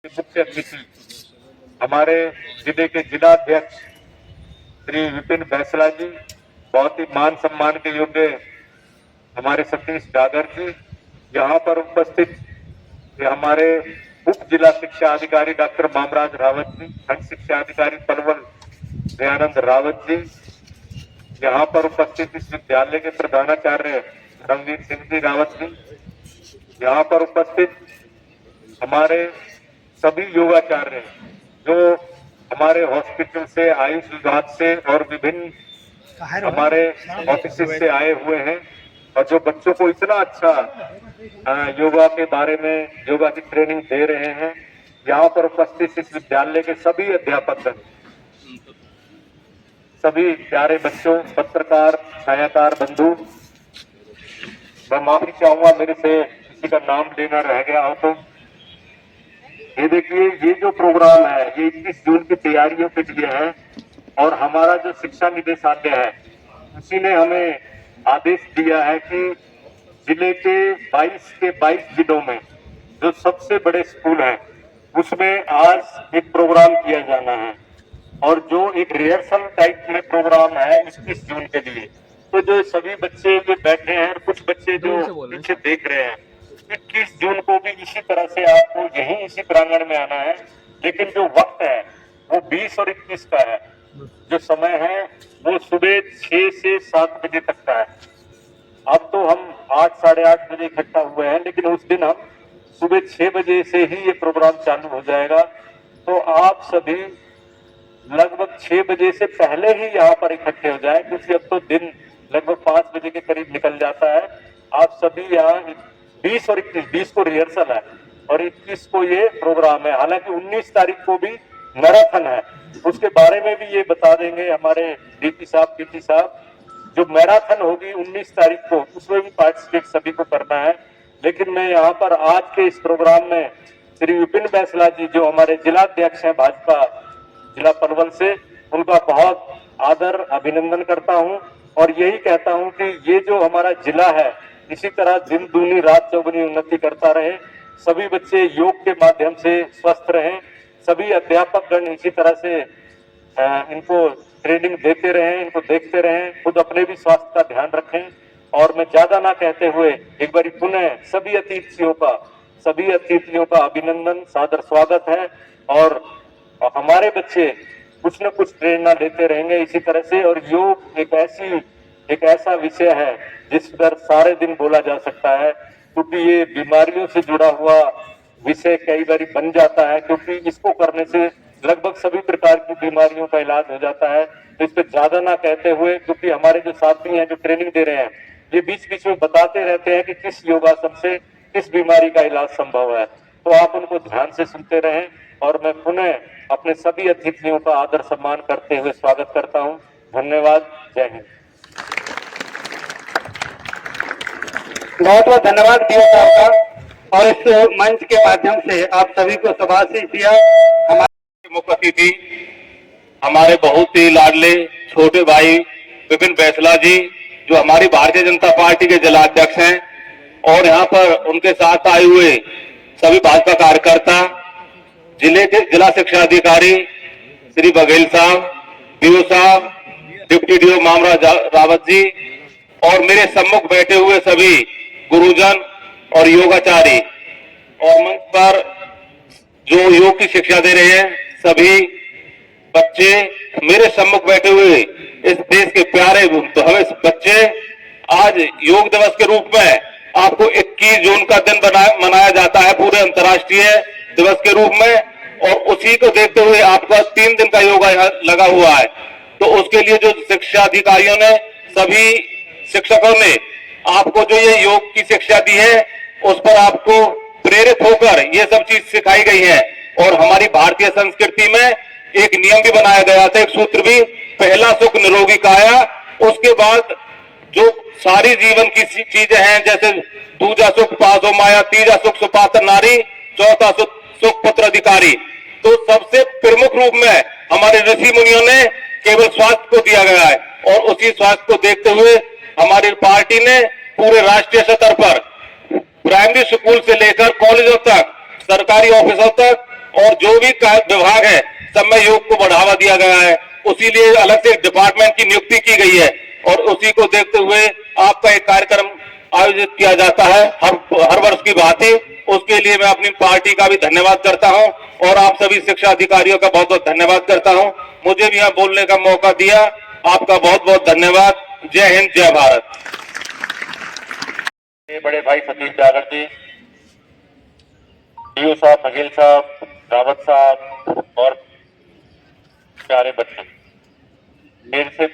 मुख्य अतिथि हमारे जिले के जिलाध्यक्ष श्री विपिन बैसला जी, बहुत ही मान सम्मान के योग्य हमारे सतीश डागर जी, यहाँ पर उपस्थित हमारे उप जिला शिक्षा अधिकारी डॉक्टर मामराज रावत जी, खंड शिक्षा अधिकारी पलवल दयानंद रावत जी, यहाँ पर उपस्थित इस विद्यालय के प्रधानाचार्य रणवीर सिंह जी रावत जी, यहाँ पर उपस्थित हमारे सभी योगाचार्य जो हमारे हॉस्पिटल से, आयुष विभाग से और विभिन्न हमारे ऑफिस से आए हुए हैं और जो बच्चों को इतना अच्छा योगा के बारे में योगा की ट्रेनिंग दे रहे हैं। यहाँ पर उपस्थित इस विद्यालय के सभी अध्यापक, सभी प्यारे बच्चों, पत्रकार, छायाकार बंधु, मैं माफी चाहूंगा मेरे से किसी का नाम लेना रह गया हो तो। ये देखिए, ये जो प्रोग्राम है ये 21 जून की तैयारियों के लिए है और हमारा जो शिक्षा निदेशालय है उसी ने हमें आदेश दिया है कि जिले के 22 के 22 जिलों में जो सबसे बड़े स्कूल हैं उसमें आज एक प्रोग्राम किया जाना है और जो एक रिहर्सल टाइप में प्रोग्राम है 21 जून के लिए। तो जो सभी बच्चे जो बैठे हैं, कुछ बच्चे जो पीछे देख रहे हैं, 21 जून को भी इसी तरह से आपको यहीं इसी प्रांगण में आना है, लेकिन जो वक्त है वो 20 और 21 का है। जो समय है वो सुबह 6 से 7 बजे तक का है। अब तो हम 8 साढ़े 8 बजे इकट्ठा हुए हैं, लेकिन उस दिन हम सुबह 6 बजे से ही ये प्रोग्राम चालू हो जाएगा। तो आप सभी लगभग 6 बजे से पहले ही यहाँ पर इकट्ठे हो जाए, क्योंकि अब तो दिन लगभग 5 बजे के करीब निकल जाता है। आप सभी यहाँ 20 और 21, 20 को रिहर्सल है और 21 को ये प्रोग्राम है। हालांकि 19 तारीख को भी मैराथन है, उसके बारे में भी ये बता देंगे हमारे डीपी साहब, पीटी साहब। जो मैराथन होगी 19 तारीख को, उसमें भी पार्टिसिपेट सभी को करना है। लेकिन मैं यहाँ पर आज के इस प्रोग्राम में श्री विपिन बैसला जी जो हमारे जिलाध्यक्ष हैं भाजपा जिला पलवल से, उनका बहुत आदर अभिनंदन करता हूँ और यही कहता हूँ कि ये जो हमारा जिला है इसी तरह दिन दूनी रात चौगुनी उन्नति करता रहे। सभी बच्चे योग के माध्यम से स्वस्थ रहें, सभी अध्यापक गण इसी तरह से इनको ट्रेनिंग देते रहें, इनको देखते रहें, खुद अपने भी स्वास्थ्य का ध्यान रखें। और मैं ज्यादा ना कहते हुए एक बार पुनः सभी अतिथियों का अभिनंदन, सादर स्वागत है और हमारे बच्चे कुछ न कुछ प्रेरणा लेते रहेंगे इसी तरह से। और योग एक ऐसा विषय है जिस पर सारे दिन बोला जा सकता है, क्योंकि ये बीमारियों से जुड़ा हुआ विषय कई बार बन जाता है, क्योंकि इसको करने से लगभग सभी प्रकार की बीमारियों का इलाज हो जाता है। तो इस पर ज्यादा ना कहते हुए, क्योंकि हमारे जो साथी हैं जो ट्रेनिंग दे रहे हैं ये बीच बीच में बताते रहते हैं कि किस योगासन से किस बीमारी का इलाज संभव है, तो आप उनको ध्यान से सुनते रहें। और मैं पुनः अपने सभी अतिथियों का आदर सम्मान करते हुए स्वागत करता हूँ। धन्यवाद, जय हिंद। बहुत बहुत धन्यवाद दिया आपका। और इस मंच के माध्यम से आप सभी को शाबाशी दिया। हमारे मुख्य अतिथि हमारे बहुत ही लाडले छोटे भाई विपिन बैसला जी जो हमारी भारतीय जनता पार्टी के जिलाध्यक्ष हैं और यहाँ पर उनके साथ आए हुए सभी भाजपा कार्यकर्ता, जिले के जिला शिक्षा अधिकारी श्री बघेल साहब, डीओ साहब, डिप्टी डीओ मामराज रावत जी और मेरे सम्मुख बैठे हुए सभी गुरुजन और योगाचारी और मंच पर जो योग की शिक्षा दे रहे हैं सभी बच्चे, मेरे सम्मुख बैठे हुए इस देश के प्यारे तो हमें बच्चे, आज योग दिवस के रूप में आपको 21 जून का दिन मनाया जाता है पूरे अंतर्राष्ट्रीय दिवस के रूप में, और उसी को देखते हुए आपका 3 दिन का योगा लगा हुआ है। तो उसके लिए जो शिक्षा अधिकारियों ने, सभी शिक्षकों ने आपको जो ये योग की शिक्षा दी है उस पर आपको प्रेरित होकर ये सब चीज सिखाई गई है। और हमारी भारतीय संस्कृति में एक नियम भी बनाया गया था, एक सूत्र भी, पहला सुख निरोगी काया, उसके बाद जो सारी जीवन की चीजें हैं जैसे दूजा सुख पासो माया, तीजा सुख सुपात्र नारी, चौथा सुख पुत्र अधिकारी। तो सबसे प्रमुख रूप में हमारे ऋषि मुनियों ने केवल स्वास्थ्य को दिया गया है और उसी स्वास्थ्य को देखते हुए हमारी पार्टी ने पूरे राष्ट्रीय स्तर पर प्राइमरी स्कूल से लेकर कॉलेजों तक, सरकारी ऑफिसों तक और जो भी विभाग है सब में योग को बढ़ावा दिया गया है, उसी लिए अलग से डिपार्टमेंट की नियुक्ति की गई है और उसी को देखते हुए आपका एक कार्यक्रम आयोजित किया जाता है हर वर्ष की भांति। उसके लिए मैं अपनी पार्टी का भी धन्यवाद करता हूं और आप सभी शिक्षा अधिकारियों का बहुत बहुत धन्यवाद करता हूं। मुझे भी यहाँ बोलने का मौका दिया, आपका बहुत बहुत धन्यवाद। जय हिंद, जय भारत। बड़े भाई सतीश जागर जी, डीओ साहब, बघेल साहब, रावत साहब और प्यारे बच्चे, मेरे से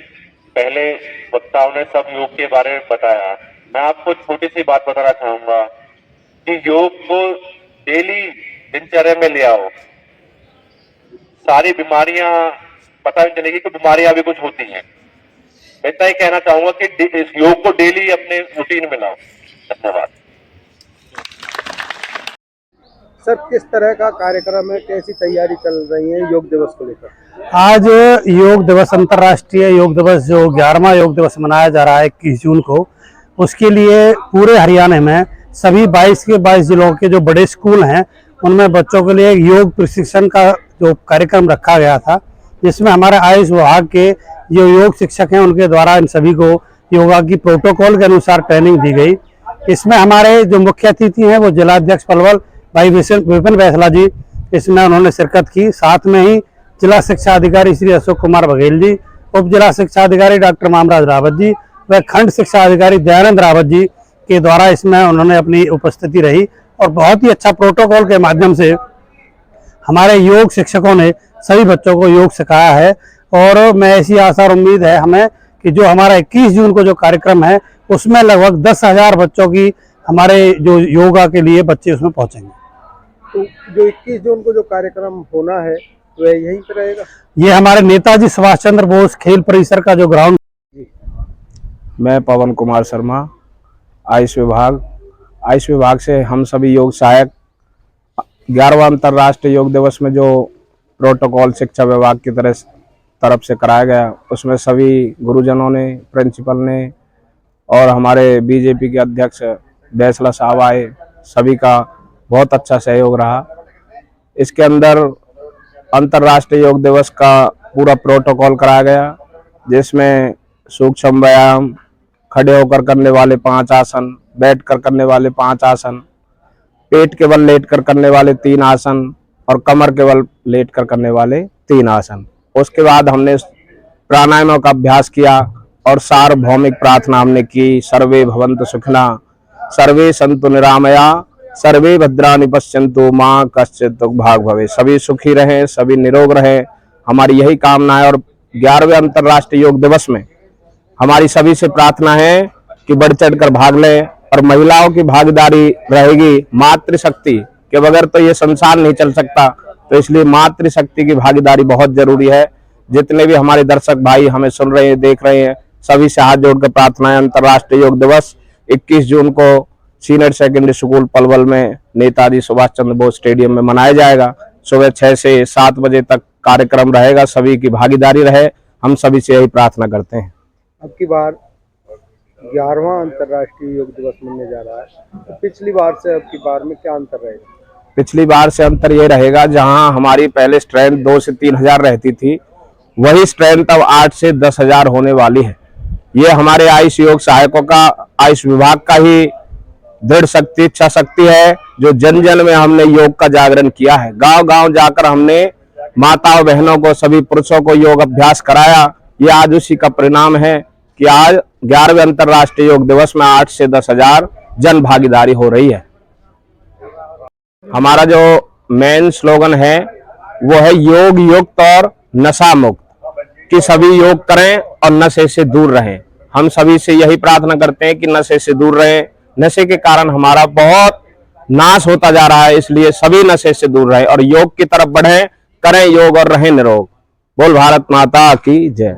पहले वक्ताओं ने सब योग के बारे में बताया। मैं आपको छोटी सी बात बताना चाहूंगा कि योग को डेली दिनचर्या में ले आओ, सारी बीमारियां पता नहीं चलेगी कि बीमारियां भी कुछ होती हैं। मैं इतना ही कहना चाहूंगा कि इस योग को डेली अपने रूटीन में लाओ। धन्यवाद। सर, किस तरह का कार्यक्रम है, कैसी तैयारी चल रही है योग दिवस को लेकर? आज योग दिवस, अंतर्राष्ट्रीय योग दिवस जो 11वां योग दिवस मनाया जा रहा है 21 जून को, उसके लिए पूरे हरियाणा में सभी 22 के 22 जिलों के जो बड़े स्कूल हैं उनमें बच्चों के लिए योग प्रशिक्षण का जो कार्यक्रम रखा गया था, जिसमें हमारे आयुष विभाग के जो योग शिक्षक हैं उनके द्वारा इन सभी को योगा की प्रोटोकॉल के अनुसार ट्रेनिंग दी गई। इसमें हमारे जो मुख्य अतिथि हैं वो जिलाध्यक्ष पलवल भाई विपिन बैसला जी, इसमें उन्होंने शिरकत की। साथ में ही जिला शिक्षा अधिकारी श्री अशोक कुमार बघेल जी, उप जिला शिक्षा अधिकारी डॉक्टर मामराज रावत जी व खंड शिक्षा अधिकारी दयानंद रावत जी के द्वारा इसमें उन्होंने अपनी उपस्थिति रही और बहुत ही अच्छा प्रोटोकॉल के माध्यम से हमारे योग शिक्षकों ने सभी बच्चों को योग सिखाया है। और मैं ऐसी आशा और उम्मीद है हमें कि जो हमारा 21 जून को जो कार्यक्रम है उसमें लगभग 10,000 बच्चों की हमारे जो योगा के लिए बच्चे उसमें पहुंचेंगे। तो जो 21 जून को जो कार्यक्रम होना है वह यहीं पर रहेगा? ये हमारे नेताजी सुभाष चंद्र बोस खेल परिसर का जो ग्राउंड। मैं पवन कुमार शर्मा, आयुष विभाग से हम सभी योग सहायक 11वां अंतर्राष्ट्रीय योग दिवस में जो प्रोटोकॉल शिक्षा विभाग की तरफ से कराया गया, उसमें सभी गुरुजनों ने, प्रिंसिपल ने और हमारे बीजेपी के अध्यक्ष बैसला साहब आए, सभी का बहुत अच्छा सहयोग रहा। इसके अंदर अंतर्राष्ट्रीय योग दिवस का पूरा प्रोटोकॉल कराया गया, जिसमें सूक्ष्म व्यायाम, खड़े होकर करने वाले 5 आसन, बैठकर करने वाले 5 आसन, पेट के बल लेटकर करने वाले 3 आसन और कमर के बल लेटकर करने वाले 3 आसन। उसके बाद हमने प्राणायामों का अभ्यास किया और सार्वभौमिक प्रार्थना हमने की। सर्वे भवन्तु सुखिनः, सर्वे सन्तु निरामया, सर्वे भद्राणि पश्यन्तु, मां कश्चित् दुर्भाग् भवेत्। सभी सुखी रहें, सभी निरोग रहें, हमारी यही कामना है। और 11वें अंतर्राष्ट्रीय योग दिवस में हमारी सभी से प्रार्थना है कि बढ़ चढ़कर भाग लें और महिलाओं की भागीदारी रहेगी। मातृशक्ति के बगैर तो ये संसार नहीं चल सकता, तो इसलिए मातृशक्ति की भागीदारी बहुत जरूरी है। जितने भी हमारे दर्शक भाई हमें सुन रहे हैं, देख रहे हैं, सभी से हाथ जोड़कर प्रार्थना है। अंतर्राष्ट्रीय योग दिवस 21 जून को सीनियर सेकेंडरी स्कूल पलवल में नेताजी सुभाष चंद्र बोस स्टेडियम में मनाया जाएगा। सुबह 6 से 7 बजे तक कार्यक्रम रहेगा, सभी की भागीदारी रहे, हम सभी से यही प्रार्थना करते हैं। अब की बार 11वां अंतर्राष्ट्रीय योग दिवस मनने जा रहा है, तो पिछली बार से अब की बार में क्या अंतर रहेगा? पिछली बार से अंतर ये रहेगा, जहां हमारी पहले स्ट्रेंथ 2 से 3 हजार रहती थी, वही स्ट्रेंथ अब 8 से 10 हजार होने वाली है। ये हमारे आयुष योग सहायकों का, आयुष विभाग का ही दृढ़ शक्ति, इच्छा शक्ति है, जो जन जन में हमने योग का जागरण किया है। गांव गांव जाकर हमने माताओं बहनों को, सभी पुरुषों को योग अभ्यास कराया। ये आज उसी का परिणाम है कि आज 11वें अंतर्राष्ट्रीय योग दिवस में 8 से 10 हजार जन भागीदारी हो रही है। हमारा जो मेन स्लोगन है वो है योग युक्त और नशा मुक्त, कि सभी योग करें और नशे से दूर रहें। हम सभी से यही प्रार्थना करते हैं कि नशे से दूर रहें। नशे के कारण हमारा बहुत नाश होता जा रहा है, इसलिए सभी नशे से दूर रहें और योग की तरफ बढ़ें, करें योग और रहें निरोग। बोल भारत माता की जय।